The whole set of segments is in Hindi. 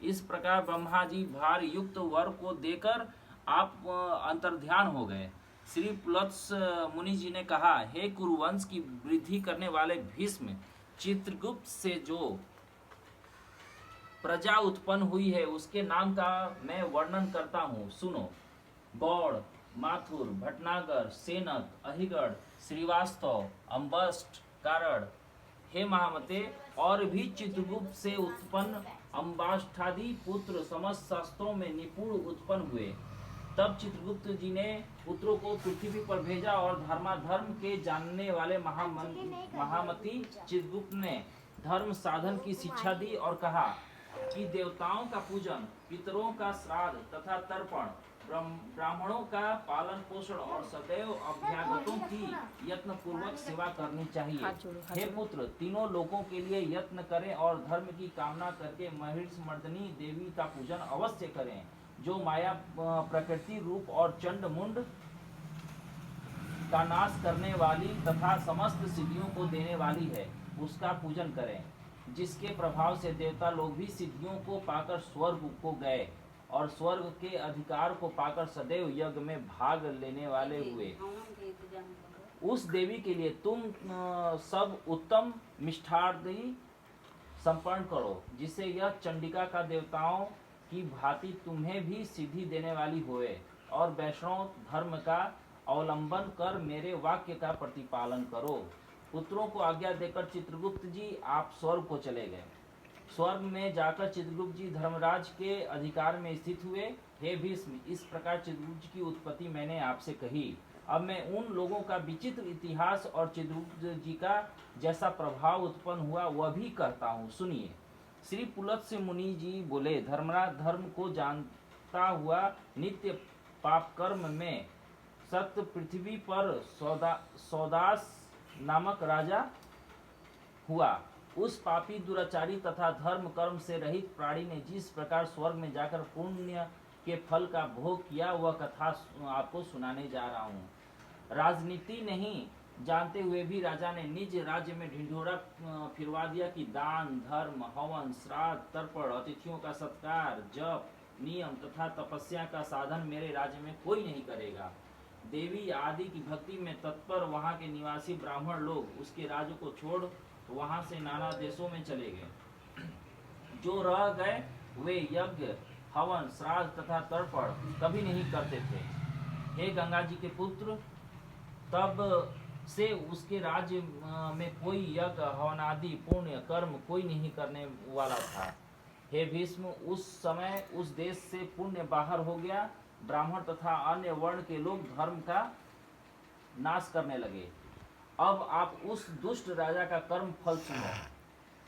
इस प्रकार ब्रह्मा जी भार युक्त वर को देकर आप अंतर्ध्यान हो गए। श्री पुलत्स मुनि जी ने कहा, हे कुरुवंश की वृद्धि करने वाले भीष्म, चित्रगुप्त से जो प्रजा उत्पन्न हुई है उसके नाम का मैं वर्णन करता हूँ, सुनो। गौड़, माथुर, भटनागर, सेनक, अहिगढ़, श्रीवास्तव, अम्बस्ट, कारण। हे महामते, और भी चित्रगुप्त से उत्पन्न अम्बाष्ठादि पुत्र समस्त शास्त्रों में निपुण उत्पन्न हुए। तब चित्रगुप्त जी ने पुत्रों को पृथ्वी पर भेजा और धर्माधर्म के जानने वाले महामती चित्रगुप्त ने धर्म साधन की शिक्षा दी और कहा कि देवताओं का पूजन, पितरों का श्राद्ध तथा तर्पण, ब्राह्मणों का पालन पोषण और सदैव अभ्यागतों की यत्न पूर्वक सेवा करनी चाहिए। हे पुत्र, तीनों लोगों के लिए यत्न करें और धर्म की कामना करके महिषमर्दिनी देवी का पूजन अवश्य करें, जो माया प्रकृति रूप और चंड मुंड का नाश करने वाली तथा समस्त सिद्धियों को देने वाली है। उसका पूजन करें, जिसके प्रभाव से देवता लोग भी सिद्धियों को पाकर स्वर्ग को गए और स्वर्ग के अधिकार को पाकर सदैव यज्ञ में भाग लेने वाले हुए। उस देवी के लिए तुम सब उत्तम मिष्ठादि संपन्न करो, जिससे यह चंडिका का देवताओं की भांति तुम्हें भी सिद्धि देने वाली होए, और वैष्णव धर्म का अवलंबन कर मेरे वाक्य का प्रतिपालन करो। पुत्रों को आज्ञा देकर चित्रगुप्त जी आप स्वर्ग को चले गए। स्वर्ग में जाकर चित्रगुप्त जी धर्मराज के अधिकार में स्थित हुए। हे भीष्म, इस प्रकार चित्रगुप्त जी की उत्पत्ति मैंने आपसे कही। अब मैं उन लोगों का विचित्र इतिहास और चित्रगुप्त जी का जैसा प्रभाव उत्पन्न हुआ वह भी कहता हूँ, सुनिए। श्री पुलत्स मुनि जी बोले, धर्मराज धर्म को जानता हुआ नित्य पाप कर्म में सत्य पृथ्वी पर सौदास नामक राजा हुआ। उस पापी दुराचारी तथा धर्म कर्म से रहित प्राणी ने जिस प्रकार स्वर्ग में जाकर पुण्य के फल का भोग किया, वह कथा आपको सुनाने जा रहा हूँ। राजनीति नहीं जानते हुए भी राजा ने निज राज्य में ढिंढोरा फिरवा दिया कि दान, धर्म, हवन, श्राद्ध, तर्पण, अतिथियों का सत्कार, जप, नियम तथा तपस्या का साधन मेरे राज्य में कोई नहीं करेगा। देवी आदि की भक्ति में तत्पर वहाँ के निवासी ब्राह्मण लोग उसके राज्य को छोड़ वहाँ से नाना देशों में चले गए। जो रह गए वे यज्ञ, हवन, श्राद्ध तथा तर्पण कभी नहीं करते थे। हे गंगा जी के पुत्र, तब से उसके राज्य में कोई यज्ञ, हवन आदि पुण्य कर्म कोई नहीं करने वाला था। हे भीष्म, उस समय उस देश से पुण्य बाहर हो गया। ब्राह्मण तथा अन्य वर्ण के लोग धर्म का नाश करने लगे। अब आप उस दुष्ट राजा का कर्म फल सुनो।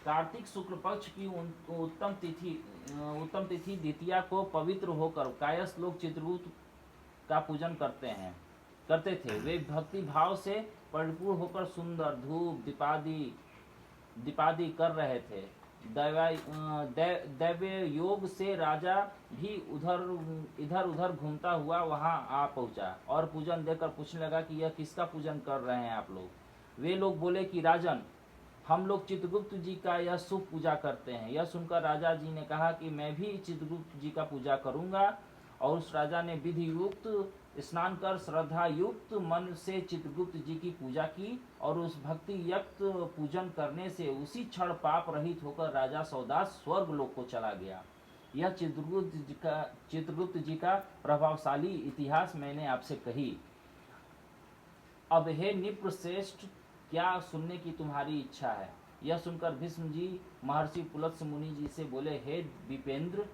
कार्तिक शुक्ल पक्ष की उत्तम तिथि द्वितीया को पवित्र होकर कायस्थ लोग चित्रगुप्त का पूजन करते थे। वे भक्ति भाव से परिपूर्ण होकर सुंदर धूप दीपादि कर रहे थे। दैव्य योग से राजा भी इधर उधर घूमता हुआ वहां आ पहुंचा और पूजन देकर पूछने लगा कि यह किसका पूजन कर रहे हैं आप लोग। वे लोग बोले कि राजन, हम लोग चित्रगुप्त जी का यह शुभ पूजा करते हैं। यह सुनकर राजा जी ने कहा कि मैं भी चित्रगुप्त जी का पूजा करूंगा। और उस राजा ने विधि युक्त स्नान कर श्रद्धा युक्त मन से चित्रगुप्त जी की पूजा की और उस भक्ति युक्त पूजन करने से उसी क्षण पाप रहित होकर राजा सौदास स्वर्ग लोक को चला गया। यह चित्रगुप्त जी का प्रभावशाली इतिहास मैंने आपसे कही। अब हे निप्रश्रेष्ठ, क्या सुनने की तुम्हारी इच्छा है? यह सुनकर भीष्म जी महर्षि पुलत्स मुनि जी से बोले, हे विपेंद्र,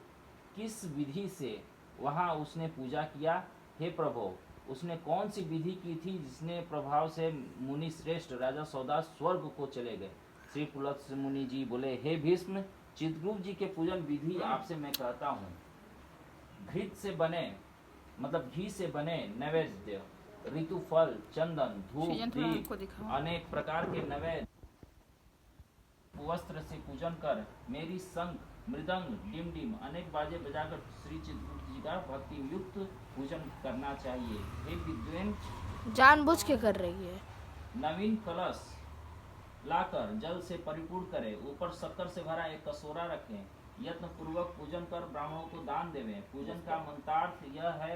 किस विधि से वहाँ उसने पूजा किया? हे प्रभो, उसने कौन सी विधि की थी जिसने प्रभाव से मुनि श्रेष्ठ राजा सौदास स्वर्ग को चले गए? श्री पुलत्स मुनि जी बोले, हे भीष्म, चित्रगुप्त जी के पूजन विधि आपसे मैं कहता हूँ। घृत से बने मतलब घी से बने नैवेद्य, ऋतु फल, चंदन, धूप, दीप, अनेक प्रकार के नैवेद्य वस्त्र से पूजन कर मेरी शंख, मृदंग, डिम अनेक बाजे बजाकर श्री चित्रगुप्त जी का भक्ति युक्त पूजन करना चाहिए। हे विद्वान, जानबूझ के कर रही है। नवीन कलश लाकर जल से परिपूर्ण करें, ऊपर शक्कर से भरा एक कसोरा रखें यत्न पूर्वक पूजन कर ब्राह्मणों को दान देवें। पूजन का मंत्रार्थ यह है